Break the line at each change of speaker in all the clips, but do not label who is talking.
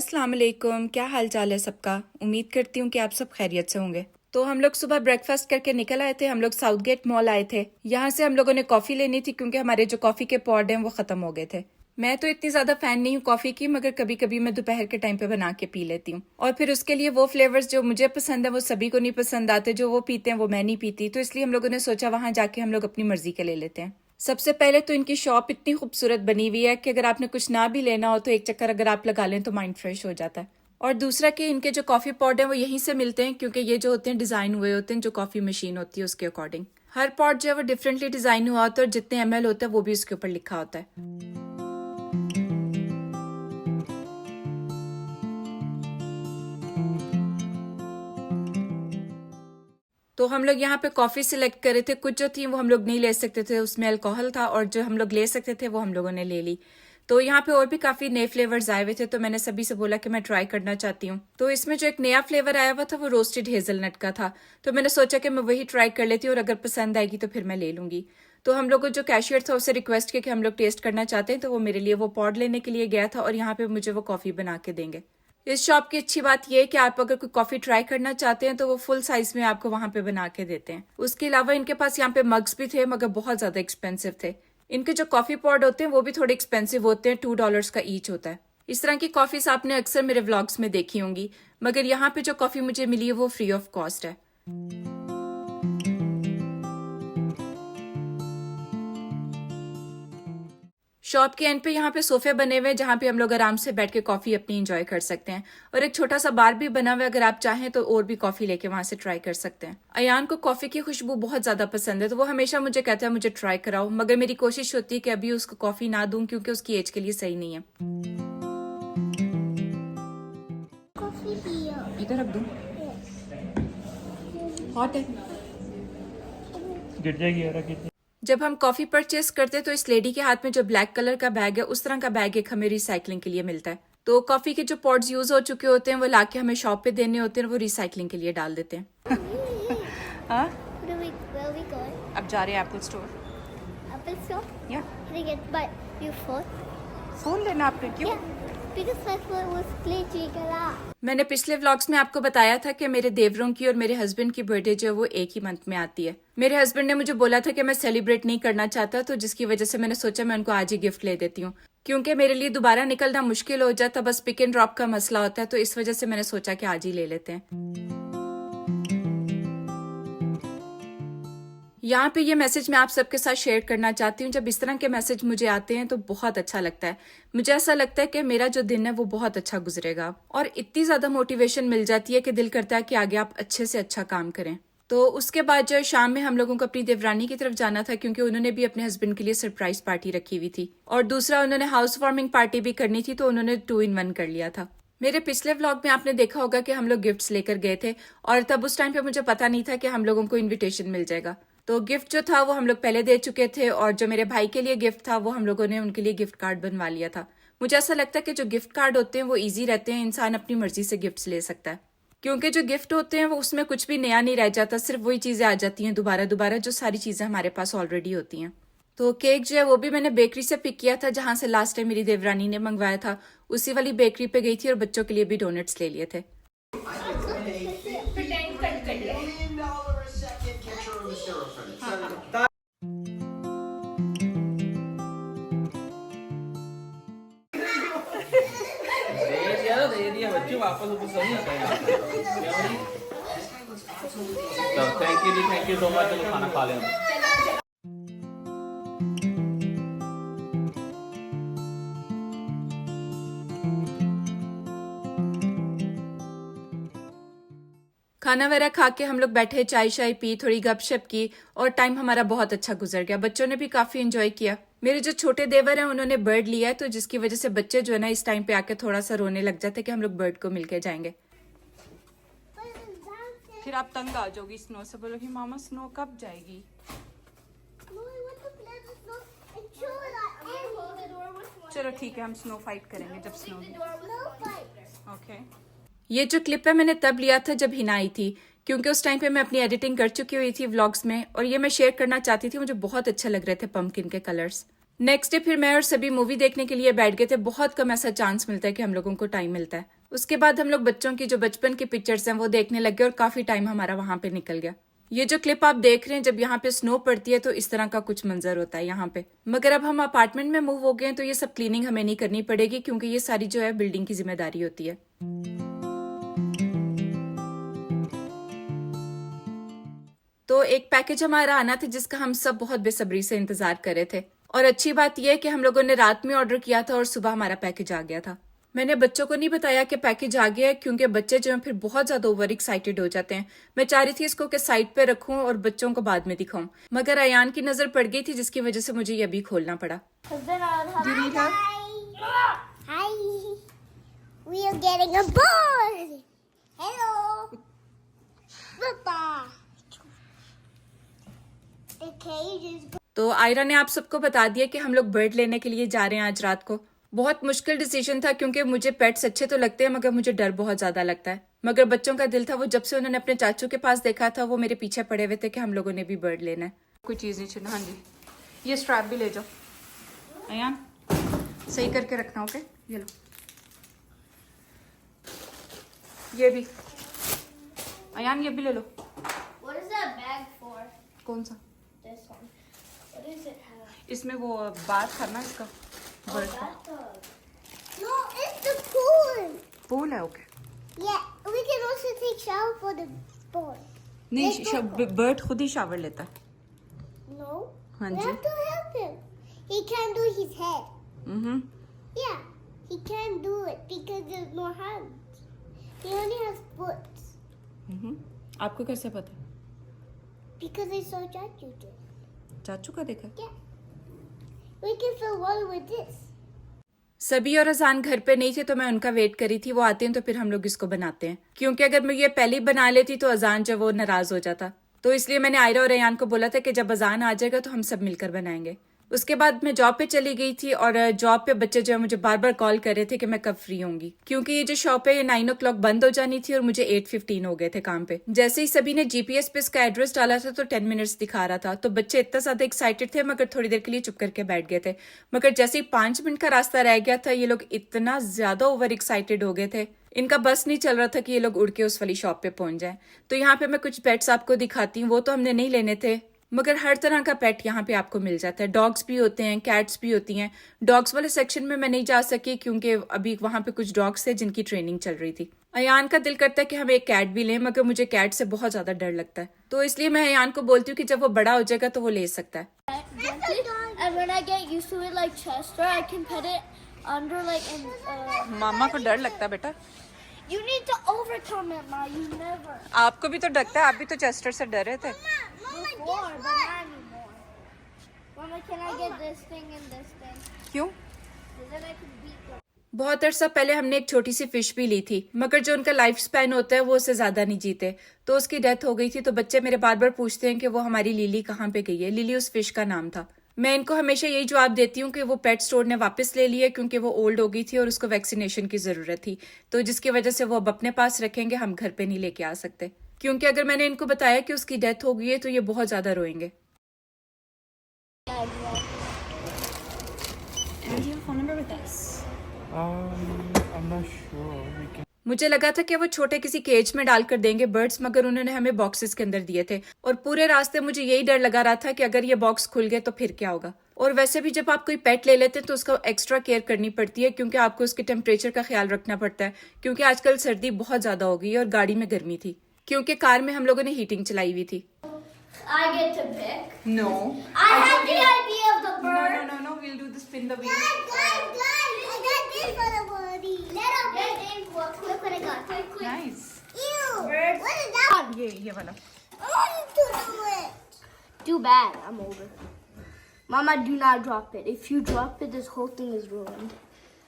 अस्सलाम वालेकुम। क्या हाल चाल है सबका। उम्मीद करती हूँ कि आप सब खैरियत से होंगे। तो हम लोग सुबह ब्रेकफास्ट करके निकल आए थे। हम लोग साउथ गेट मॉल आए थे। यहाँ से हम लोगों ने कॉफी लेनी थी क्योंकि हमारे जो कॉफी के पॉड हैं वो खत्म हो गए थे। मैं तो इतनी ज्यादा फैन नहीं हूँ कॉफी की, मगर कभी कभी मैं दोपहर के टाइम पे बना के पी लेती हूँ। और फिर उसके लिए वो फ्लेवर्स जो मुझे पसंद है वो सभी को नहीं पसंद आते, जो वो पीते हैं वो मैं नहीं पीती। तो इसलिए हम लोगों ने सोचा वहां जाके हम लोग अपनी मर्जी के ले लेते हैं। सबसे पहले तो इनकी शॉप इतनी खूबसूरत बनी हुई है कि अगर आपने कुछ ना भी लेना हो तो एक चक्कर अगर आप लगा लें तो माइंड फ्रेश हो जाता है। और दूसरा कि इनके जो कॉफी पॉट हैं वो यहीं से मिलते हैं, क्योंकि ये जो होते हैं डिजाइन हुए होते हैं जो कॉफी मशीन होती है उसके अकॉर्डिंग। हर पॉट जो है वो डिफरेंटली डिजाइन हुआ होता है और जितने ml होता है वो भी उसके ऊपर लिखा होता है। तो हम लोग यहाँ पे कॉफी सिलेक्ट करे थे। कुछ जो थी वो हम लोग नहीं ले सकते थे, उसमें अल्कोहल था, और जो हम लोग ले सकते थे वो हम लोगों ने ले ली। तो यहाँ पे और भी काफी नए फ्लेवर्स आए हुए थे, तो मैंने सभी से बोला कि मैं ट्राई करना चाहती हूँ। तो इसमें जो एक नया फ्लेवर आया हुआ था वो रोस्टेड हेजलनट का था, तो मैंने सोचा कि मैं वही ट्राई कर लेती हूँ और अगर पसंद आएगी तो फिर मैं ले लूंगी। तो हम लोग को जो कैशियर था उससे रिक्वेस्ट किया कि हम लोग टेस्ट करना चाहते हैं, तो वो मेरे लिए वो पॉड लेने के लिए गया था और यहाँ पे मुझे वो कॉफी बना के देंगे। इस शॉप की अच्छी बात यह है कि आप अगर कोई कॉफी ट्राई करना चाहते हैं तो वो फुल साइज में आपको वहां पे बना के देते हैं। उसके अलावा इनके पास यहाँ पे मग्स भी थे, मगर बहुत ज्यादा एक्सपेंसिव थे। इनके जो कॉफी पॉड होते हैं वो भी थोड़े एक्सपेंसिव होते हैं, $2 का ईच होता है। इस तरह की कॉफीज आपने अक्सर मेरे व्लॉग्स में देखी होंगी, मगर यहाँ पे जो कॉफी मुझे मिली है वो फ्री ऑफ कॉस्ट है। शॉप के एंड पे यहाँ पे सोफे बने हुए हैं जहाँ पे हम लोग आराम से बैठ के कॉफी अपनी एंजॉय कर सकते हैं, और एक छोटा सा बार भी बना हुआ है, अगर आप चाहें तो और भी कॉफी लेके वहां से ट्राई कर सकते हैं। अयान को कॉफी की खुशबू बहुत ज्यादा पसंद है, तो वो हमेशा मुझे कहता है मुझे ट्राई कराओ, मगर मेरी कोशिश होती है कि अभी उसको कॉफी ना दूं क्योंकि उसकी एज के लिए सही नहीं है। इधर रख दूं? हॉट है, गिर जाएगी यार। जब हम कॉफी परचेस करते तो इस लेडी के हाथ में जो ब्लैक कलर का बैग है उस तरह का बैग एक हमें रिसाइकलिंग के लिए मिलता है। तो कॉफी के जो पॉट्स यूज हो चुके होते हैं वो लाके हमें शॉप पे देने होते हैं, वो रिसाइकलिंग के लिए डाल देते हैं। हाँ, अब जा रहे हैं एप्पल स्टोर।
Apple store?
या
Can I get my new phone?
Phone लेना आपने? क्यों?
Yeah, because my phone was glitching a lot.
मैंने पिछले व्लॉग्स में आपको बताया था कि मेरे देवरों की और मेरे हस्बैंड की बर्थडे जो है वो एक ही मंथ में आती है। मेरे हस्बैंड ने मुझे बोला था कि मैं सेलिब्रेट नहीं करना चाहता, तो जिसकी वजह से मैंने सोचा मैं उनको आज ही गिफ्ट ले देती हूँ, क्योंकि मेरे लिए दोबारा निकलना मुश्किल हो जाता, बस पिक एंड ड्रॉप का मसला होता है। तो इस वजह से मैंने सोचा कि आज ही ले लेते हैं। यहाँ पे ये मैसेज मैं आप सबके साथ शेयर करना चाहती हूँ। जब इस तरह के मैसेज मुझे आते हैं तो बहुत अच्छा लगता है। मुझे ऐसा लगता है कि मेरा जो दिन है वो बहुत अच्छा गुजरेगा, और इतनी ज्यादा मोटिवेशन मिल जाती है कि दिल करता है कि आगे आप अच्छे से अच्छा काम करें। तो उसके बाद जो शाम में हम लोगों को अपनी देवरानी की तरफ जाना था, क्योंकि उन्होंने भी अपने हस्बैंड के लिए सरप्राइज पार्टी रखी हुई थी, और दूसरा उन्होंने हाउस वार्मिंग पार्टी भी करनी थी, तो उन्होंने 2 in 1 कर लिया था। मेरे पिछले व्लॉग में आपने देखा होगा कि हम लोग गिफ्ट्स लेकर गए थे, और तब उस टाइम पे मुझे पता नहीं था कि हम लोगों को इन्विटेशन मिल जाएगा। तो गिफ्ट जो था वो हम लोग पहले दे चुके थे, और जो मेरे भाई के लिए गिफ्ट था वो हम लोगों ने उनके लिए गिफ्ट कार्ड बनवा लिया था। मुझे ऐसा लगता है कि जो गिफ्ट कार्ड होते हैं वो इजी रहते हैं, इंसान अपनी मर्जी से गिफ्ट्स ले सकता है, क्योंकि जो गिफ्ट होते हैं वो उसमें कुछ भी नया नहीं रह जाता, सिर्फ वही चीजें आ जाती हैं दोबारा दोबारा, जो सारी चीजें हमारे पास ऑलरेडी होती हैं। तो केक जो है वो भी मैंने बेकरी से पिक किया था, जहां से लास्ट टाइम मेरी देवरानी ने मंगवाया था, उसी वाली बेकरी पे गई थी, और बच्चों के लिए भी डोनट्स ले लिए थे।
दे दिया बच्चों, वापस वो सही आता है। Thank you so much. चलो खाना खा लें।
खाना वगैरह खा के हम लोग बैठे, चाय शाय पी, थोड़ी गपशप की, और टाइम हमारा बहुत अच्छा गुजर गया। बच्चों ने भी काफी एंजॉय किया। मेरे जो छोटे देवर हैं उन्होंने बर्ड लिया है, तो जिसकी वजह से बच्चे जो है ना इस टाइम पे आके थोड़ा सा रोने लग जाते कि हम लोग बर्ड को मिलके जाएंगे। फिर आप तंग आ जाओगी स्नो से, बोलोगी मामा स्नो कब जाएगी। चलो ठीक है, हम स्नो फाइट करेंगे जब स्नो। ओके। ये जो क्लिप है मैंने तब लिया था जब हिना आई थी, क्योंकि उस टाइम पे मैं अपनी एडिटिंग कर चुकी हुई थी व्लॉग्स में, और ये मैं शेयर करना चाहती थी। मुझे बहुत अच्छे लग रहे थे पंपकिन के कलर्स। नेक्स्ट डे फिर मैं और सभी मूवी देखने के लिए बैठ गए थे। बहुत कम ऐसा चांस मिलता है कि हम लोगों को टाइम मिलता है। उसके बाद हम लोग बच्चों की जो बचपन की पिक्चर्स हैं वो देखने लग गए और काफी टाइम हमारा वहां पे निकल गया। ये जो क्लिप आप देख रहे हैं, जब यहाँ पे स्नो पड़ती है तो इस तरह का कुछ मंजर होता है यहाँ पे। मगर अब हम अपार्टमेंट में मूव हो गए हैं तो ये सब क्लीनिंग हमें नहीं करनी पड़ेगी, क्योंकि ये सारी जो है बिल्डिंग की जिम्मेदारी होती है। तो एक पैकेज हमारा आना था जिसका हम सब बहुत बेसब्री से इंतजार कर रहे थे, और अच्छी बात यह है कि हम लोगों ने रात में ऑर्डर किया था और सुबह हमारा पैकेज आ गया था। मैंने बच्चों को नहीं बताया कि पैकेज आ गया है, क्योंकि बच्चे जो हैं फिर बहुत ज्यादा ओवर एक्साइटेड हो जाते हैं। मैं चाह रही थी इसको कि साइड पे रखूं और बच्चों को बाद में दिखाऊं, मगर अयान की नजर पड़ गई थी जिसकी वजह से मुझे ये भी खोलना पड़ा।
Hi. We are getting a ball. Hello. Papa. The cage is.
तो आयरा ने आप सबको बता दिया कि हम लोग बर्ड लेने के लिए जा रहे हैं आज रात को। बहुत मुश्किल डिसीजन था, क्योंकि मुझे पेट्स अच्छे तो लगते हैं मगर मुझे डर बहुत ज्यादा लगता है। मगर बच्चों का दिल था, वो जब से उन्होंने अपने चाचू के पास देखा था वो मेरे पीछे पड़े हुए थे कि हम लोगों ने भी बर्ड लेना है। कोई चीज नहीं छूना। हाँ जी, ये स्ट्रैप भी ले जाओ अयान, सही करके रखना। ओके, ये लो, ये भी अयान, ये भी ले लो।
What is that bag for?
कौन सा?
This one. What does it have?
इसमें वो बात करना इसका बर्ड का
Bathtub. No, it's the pool.
Pool है। Okay,
Yeah, we can also take shower for the boy.
नहीं, बर्ड खुद ही शावर लेता है।
No.
हाँ
We
ji.
have to help him. He can't do his head. Yeah, he can't do it because there's no hands. He only has foot.
आपको कैसे पता?
Because I saw Chachu do it.
चाचू का देखा?
Yeah. We can fill water with this.
सभी और अजान घर पे नहीं थे तो मैं उनका वेट करी थी, वो आते हैं तो फिर हम लोग इसको बनाते हैं। क्योंकि अगर मैं ये पहले ही बना लेती तो अजान जो वो नाराज हो जाता, तो इसलिए मैंने आयरा और अयान को बोला था कि जब अजान आ जाएगा तो हम सब मिलकर बनाएंगे। उसके बाद मैं जॉब पे चली गई थी और जॉब पे बच्चे जो है मुझे बार बार कॉल कर रहे थे कि मैं कब फ्री होंगी, क्योंकि ये जो शॉप है ये 9 o'clock बंद हो जानी थी और मुझे 8:15 हो गए थे काम पे। जैसे ही सभी ने जीपीएस पे इसका एड्रेस डाला था तो 10 मिनट्स दिखा रहा था, तो बच्चे इतना ज्यादा एक्साइटेड थे मगर थोड़ी देर के लिए चुप करके बैठ गए थे। मगर जैसे ही 5 मिनट का रास्ता रह गया था ये लोग इतना ज्यादा ओवर एक्साइटेड हो गए थे, इनका बस नहीं चल रहा था कि ये लोग उड़ के उस वाली शॉप पे पहुंच जाएं। तो यहाँ पे मैं कुछ पेट्स आपको दिखाती हूँ, वो तो हमने नहीं लेने थे मगर हर तरह का पेट यहाँ पे आपको मिल जाता है। डॉग्स भी होते हैं, कैट्स भी होती हैं। डॉग्स वाले सेक्शन में मैं नहीं जा सकी क्योंकि अभी वहां पे कुछ डॉग्स थे जिनकी ट्रेनिंग चल रही थी। अयान का दिल करता है कि हम एक कैट भी लें, मगर मुझे कैट से बहुत ज्यादा डर लगता है, तो इसलिए मैं अयान को बोलती हूँ कि जब वो बड़ा हो जाएगा तो वो ले सकता है।
And when I get used to it like Chester, I can put it under like in.
मामा को डर लगता है बेटा।
You need to overcome it, Ma. You never.
आपको भी तो लगता है, आप भी तो चेस्टर से डर रहे थे।
Before, but not anymore. Mama, can I get this thing and this thing?
क्यों?
And then I can beat them.
बहुत अरसा पहले हमने एक छोटी सी फिश भी ली थी, मगर जो उनका लाइफ स्पैन होता है वो उससे ज्यादा नहीं जीते, तो उसकी डेथ हो गई थी। तो बच्चे मेरे बार बार पूछते हैं कि वो हमारी लिली कहाँ पे गई है। लिली उस फिश का नाम था। मैं इनको हमेशा यही जवाब देती हूँ कि वो पेट स्टोर ने वापस ले लिया क्योंकि वो ओल्ड हो गई थी और उसको वैक्सीनेशन की जरूरत थी, तो जिसकी वजह से वो अब अपने पास रखेंगे, हम घर पे नहीं लेके आ सकते। क्योंकि अगर मैंने इनको बताया कि उसकी डेथ हो गई है तो ये बहुत ज्यादा रोएंगे।
I'm not sure. We can.
मुझे लगा था कि वो छोटे किसी केज में डालकर देंगे बर्ड्स, मगर उन्होंने हमें बॉक्सेस के अंदर दिए थे और पूरे रास्ते मुझे यही डर लगा रहा था कि अगर ये बॉक्स खुल गए तो फिर क्या होगा। और वैसे भी जब आप कोई पेट ले लेते हैं तो उसका एक्स्ट्रा केयर करनी पड़ती है, क्योंकि आपको उसके टेम्परेचर का ख्याल रखना पड़ता है, क्योंकि आजकल सर्दी बहुत ज्यादा हो गई है और गाड़ी में गर्मी थी, क्योंकि कार में हम लोगों ने हीटिंग चलाई हुई थी।
I get to pick.
No.
I have the idea of the bird.
No. We'll do the spin the wheel.
Guys, I got this for the body. Let him get in. Look what I got. Quick.
Nice.
Ew.
Birds.
What is that?
ये वाला।
I want to do it. Too bad. I'm over. Mama, do not drop it. If you drop it, this whole thing is ruined.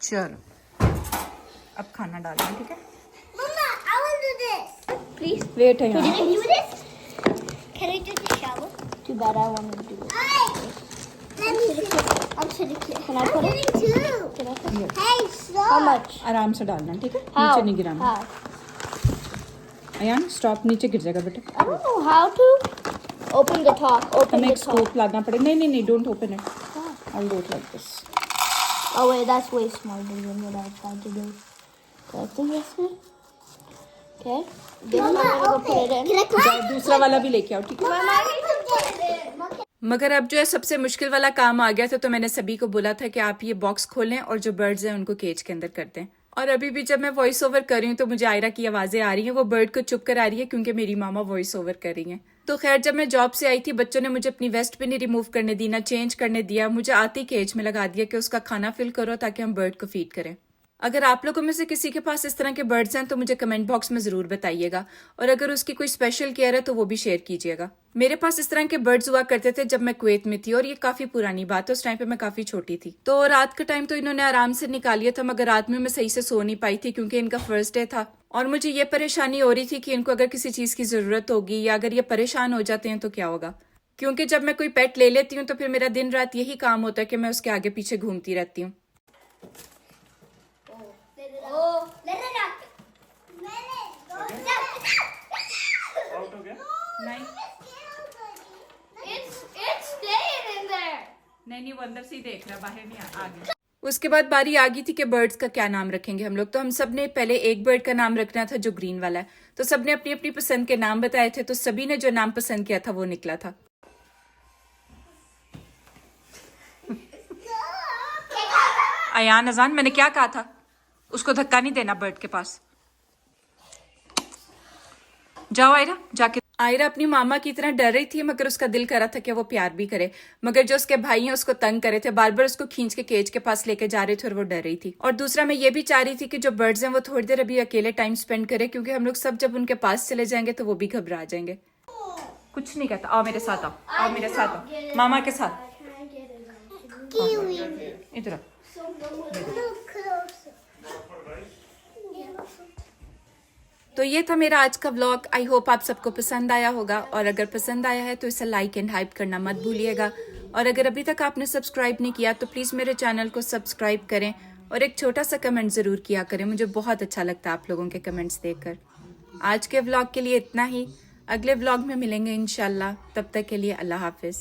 चलो अब खाना डालना, ठीक है?
Mama, I want to do this. Please.
Wait है
Can
यहाँ।
I do this? Can I do the shower? Too bad I want to do it. Let me see. I'm sitting here. Can I put it? Too. Can I put it? Hey, stop. How much?
आराम से डालना, ठीक है?
How?
नीचे नहीं गिराना।
How?
Ayan stop, नीचे गिर जाएगा बेटा।
I don't know how to. Open the top. Open
हमें
the
एक
top.
स्कोप लाना पड़ेगा। नहीं, don't open it. I'll do it like this.
Oh wait, that's way smarter than what I tried to do. Collecting this one. Okay. This one I'm gonna go put it in.
जाओ दूसरा वाला भी लेके आओ, ठीक है। मगर अब जो है सबसे मुश्किल वाला काम आ गया था, तो मैंने सभी को बोला था कि आप ये बॉक्स खोलें और जो बर्ड्स हैं उनको केज के अंदर कर दें। और अभी भी जब मैं वॉइस ओवर कर रही हूँ तो मुझे आयरा की आवाजें आ रही हैं, वो बर्ड को चुप कर आ रही है क्योंकि मेरी मामा वॉइस ओवर कर रही हैं। तो खैर जब मैं जॉब से आई थी, बच्चों ने मुझे अपनी वेस्ट भी नहीं रिमूव करने दी, ना चेंज करने दिया, मुझे आते ही केज में लगा दिया कि उसका खाना फिल करो ताकि हम बर्ड को फीड करें। अगर आप लोगों में से किसी के पास इस तरह के बर्ड्स हैं तो मुझे कमेंट बॉक्स में जरूर बताइएगा, और अगर उसकी कोई स्पेशल केयर है तो वो भी शेयर कीजिएगा। मेरे पास इस तरह के बर्ड्स हुआ करते थे जब मैं कुवैत में थी, और ये काफी पुरानी बात है, उस टाइम पे मैं काफी छोटी थी। तो रात का टाइम तो इन्होंने आराम से निकालिया था, मगर रात में मैं सही से सो नहीं पाई थी क्योंकि इनका फर्स्ट डे था, और मुझे ये परेशानी हो रही थी कि इनको अगर किसी चीज की जरूरत होगी या अगर ये परेशान हो जाते हैं तो क्या होगा। क्योंकि जब मैं कोई पेट ले लेती हूँ तो फिर मेरा दिन रात यही काम होता है कि मैं उसके आगे पीछे घूमती रहती हूँ।
Let it out.
आउट हो गया?
नहीं
It's staying in there.
नहीं, वो अंदर से ही देख रहा, बाहर नहीं आ गया। उसके बाद बारी आ गई थी कि बर्ड्स का क्या नाम रखेंगे हम लोग। तो हम सब ने पहले एक बर्ड का नाम रखना था जो ग्रीन वाला है, तो सबने अपनी अपनी पसंद के नाम बताए थे, तो सभी ने जो नाम पसंद किया था वो निकला था। अयान अजान, मैंने क्या कहा था? उसको धक्का नहीं देना बर्ड के पास। जाओ आयरा, जाके। आयरा अपनी मामा की तरह डर रही थी, मगर उसका दिल कर रहा था कि वो प्यार भी करे, मगर जो उसके भाई हैं उसको तंग करे थे, बार बार उसको खींच के केज के पास लेके जा रहे थे और वो डर रही थी। और दूसरा मैं ये भी चाह रही थी कि जो बर्ड्स हैं वो थोड़ी देर अभी अकेले टाइम स्पेंड करे, क्योंकि हम लोग सब जब उनके पास चले जाएंगे तो वो भी घबरा जाएंगे। कुछ नहीं कहता, आओ मेरे साथ, आओ मेरे साथ, आओ मामा के साथ, इधर। तो ये था मेरा आज का व्लॉग। आई होप आप सबको पसंद आया होगा, और अगर पसंद आया है तो इसे लाइक एंड हाइप करना मत भूलिएगा। और अगर अभी तक आपने सब्सक्राइब नहीं किया तो प्लीज़ मेरे चैनल को सब्सक्राइब करें, और एक छोटा सा कमेंट ज़रूर किया करें, मुझे बहुत अच्छा लगता है आप लोगों के कमेंट्स देखकर। आज के व्लॉग के लिए इतना ही, अगले व्लॉग में मिलेंगे इंशाल्लाह, तब तक के लिए अल्लाह हाफिज़।